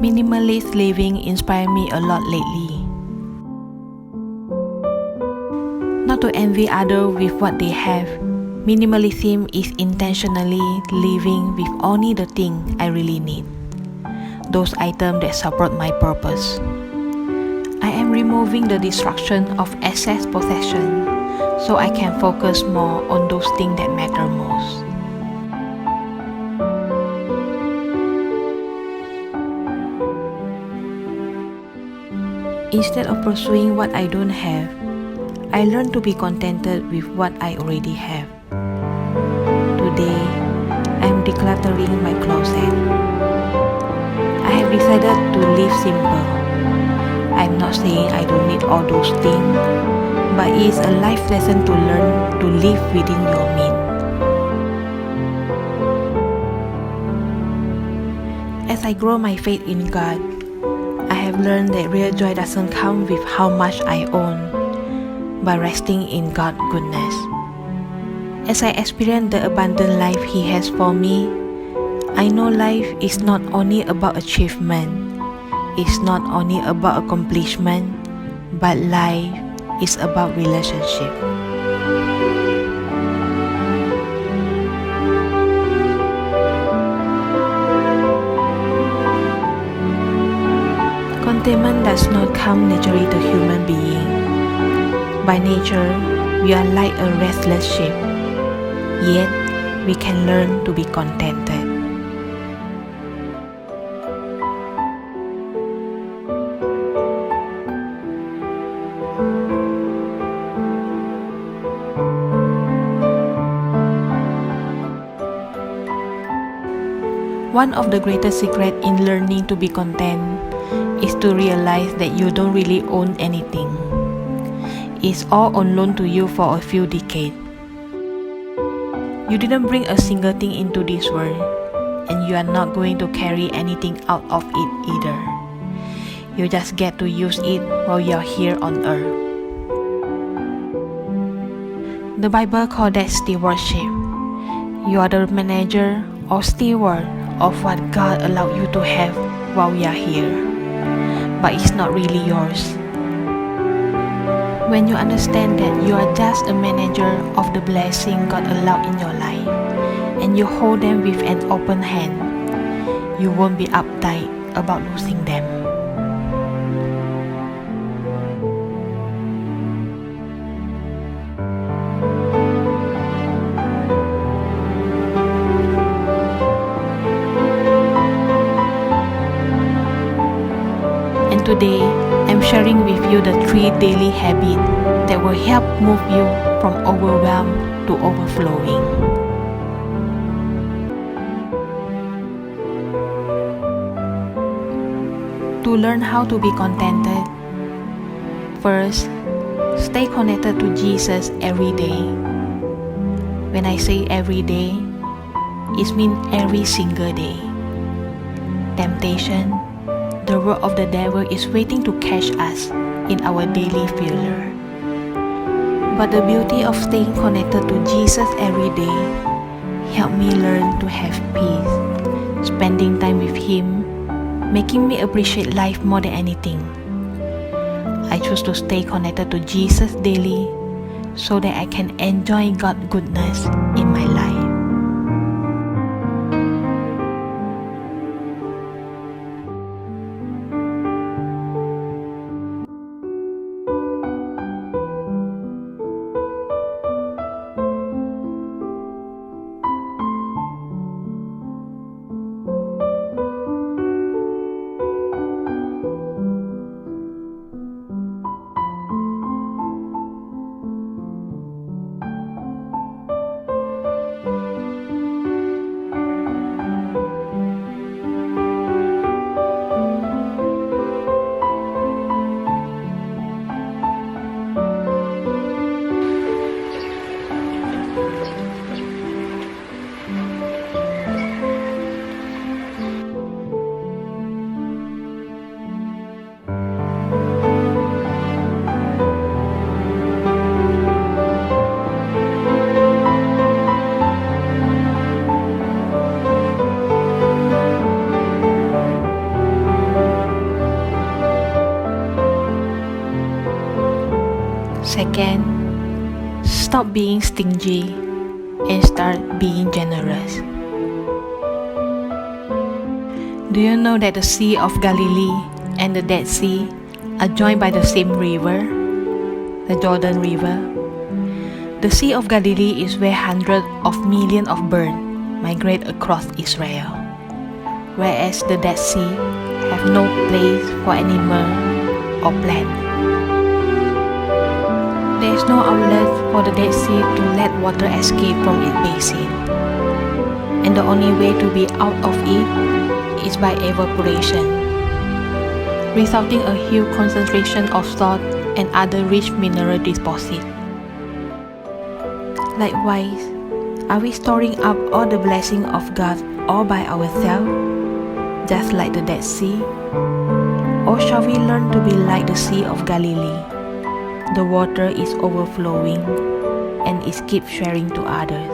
Minimalist living inspired me a lot lately. Not to envy others with what they have, minimalism is intentionally living with only the things I really need, those items that support my purpose. I am removing the distraction of excess possession so I can focus more on those things that matter most. Instead of pursuing what I don't have, I learn to be contented with what I already have. Today, I am decluttering my closet. I have decided to live simple. I'm not saying I don't need all those things, but it's a life lesson to learn to live within your means. As I grow my faith in God, I have learned that real joy doesn't come with how much I own, but resting in God's goodness. As I experience the abundant life He has for me, I know life is not only about achievement, it's not only about accomplishment, but life is about relationship. Contentment does not come naturally to human being. By nature, we are like a restless ship, yet we can learn to be contented. One of the greatest secrets in learning to be content is to realize that you don't really own anything. It's all on loan to you for a few decades. You didn't bring a single thing into this world, and you are not going to carry anything out of it either. You just get to use it while you're here on earth. The Bible calls that stewardship. You are the manager or steward of what God allowed you to have while you are here, but it's not really yours. When you understand that you are just a manager of the blessing God allowed in your life, and you hold them with an open hand, you won't be uptight about losing them. And today, I'm sharing with you the 3 daily habits that will help move you from overwhelm to overflowing. To learn how to be contented, first, stay connected to Jesus every day. When I say every day, it means every single day. Temptation, the work of the devil, is waiting to catch us in our daily failure. But the beauty of staying connected to Jesus every day helped me learn to have peace, spending time with Him, making me appreciate life more than anything. I choose to stay connected to Jesus daily so that I can enjoy God's goodness in my life. Second, stop being stingy and start being generous. Do you know that the Sea of Galilee and the Dead Sea are joined by the same river, the Jordan River? The Sea of Galilee is where hundreds of millions of birds migrate across Israel, whereas the Dead Sea have no place for animal or plant. There is no outlet for the Dead Sea to let water escape from its basin, and the only way to be out of it is by evaporation, resulting in a huge concentration of salt and other rich mineral deposits. Likewise, are we storing up all the blessings of God all by ourselves, just like the Dead Sea? Or shall we learn to be like the Sea of Galilee? The water is overflowing and it keeps sharing to others.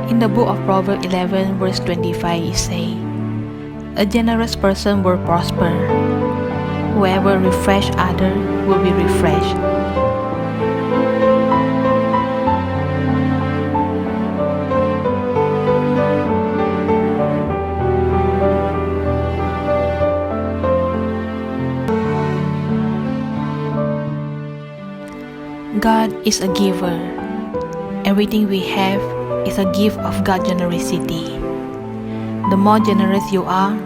In the book of Proverbs 11 verse 25 it says, "A generous person will prosper. Whoever refreshes others will be refreshed." God is a giver. Everything we have is a gift of God's generosity. The more generous you are,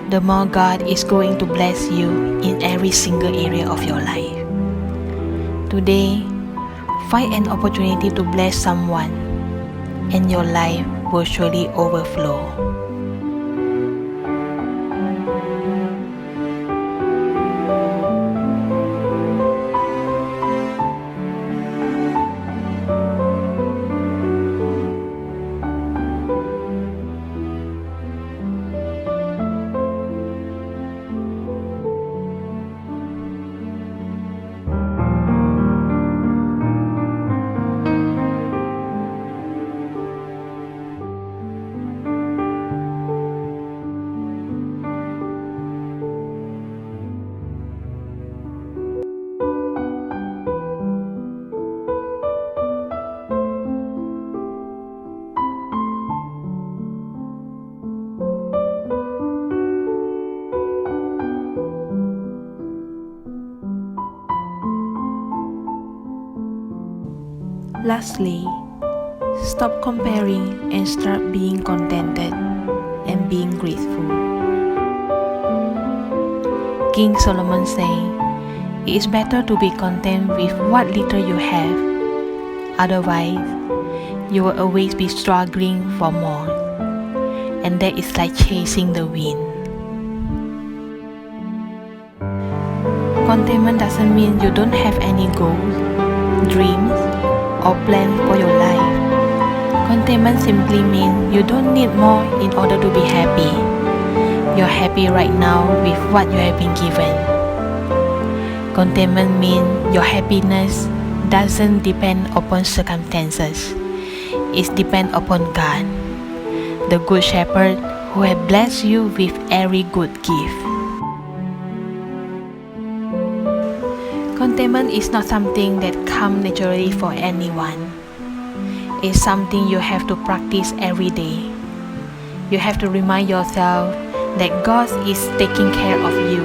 the more God is going to bless you in every single area of your life. Today, find an opportunity to bless someone, and your life will surely overflow. Lastly, stop comparing and start being contented and being grateful. King Solomon said, "It is better to be content with what little you have. Otherwise, you will always be struggling for more, and that is like chasing the wind." Contentment doesn't mean you don't have any goals, dreams, or plans for your life. Contentment simply means you don't need more in order to be happy. You're happy right now with what you have been given. Contentment means your happiness doesn't depend upon circumstances. It depends upon God, the Good Shepherd who has blessed you with every good gift. Contentment is not something that comes naturally for anyone. It's something you have to practice every day. You have to remind yourself that God is taking care of you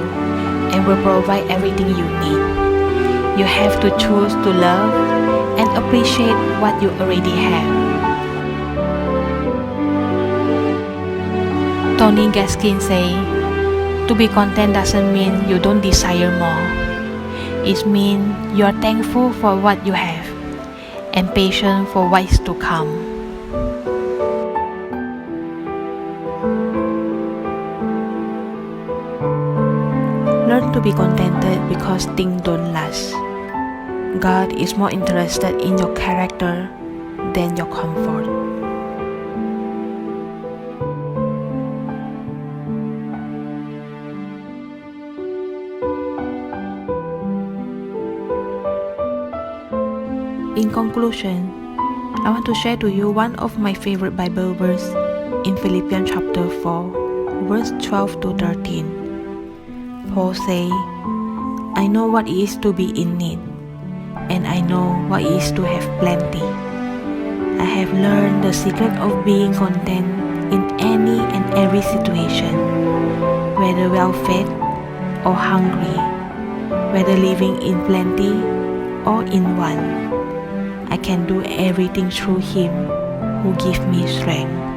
and will provide everything you need. You have to choose to love and appreciate what you already have. Tony Gaskin says, "To be content doesn't mean you don't desire more. It means you are thankful for what you have and patient for what is to come. Learn to be contented because things don't last. God is more interested in your character than your comfort. In conclusion, I want to share to you one of my favorite Bible verses in Philippians chapter 4, verse 12 to 13. Paul says, I know what it is to be in need, and I know what it is to have plenty. I have learned the secret of being content in any and every situation, whether well-fed or hungry, whether living in plenty or in want. I can do everything through Him who gives me strength.